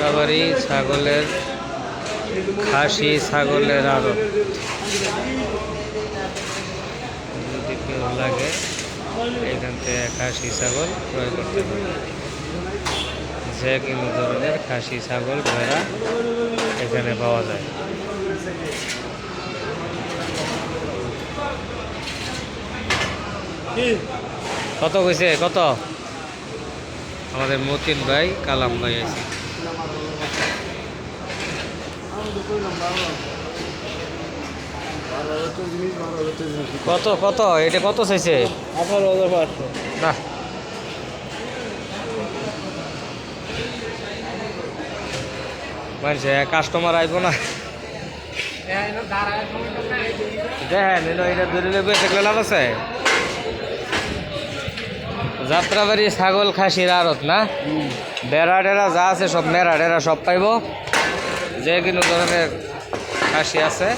যাত্রাবাড়ি ছাগলের খাসি ছাগলের আড়ত। যদি কেউ লাগে এখান থেকে খাসি ছাগল ক্রয় করতে পারে। যে কোনো ধরনের খাসি ছাগল ভেড়া এখানে পাওয়া যায়। কত কইছে কত? আমাদের মতিন ভাই কালাম ভাই আছে। কত কত এটা কত চাইছে? 18,500। না মানছে কাস্টমার আইব না। দেখেন এটা ধরে নেবে দেখলে লাভ আছে। যাত্রাবাড়ি ছাগল খাসির আড়ত না, বেড়া টেরা যা আছে সব মেরা টেরা সব পাইব। যে কোনো ধরনের খাসি আছে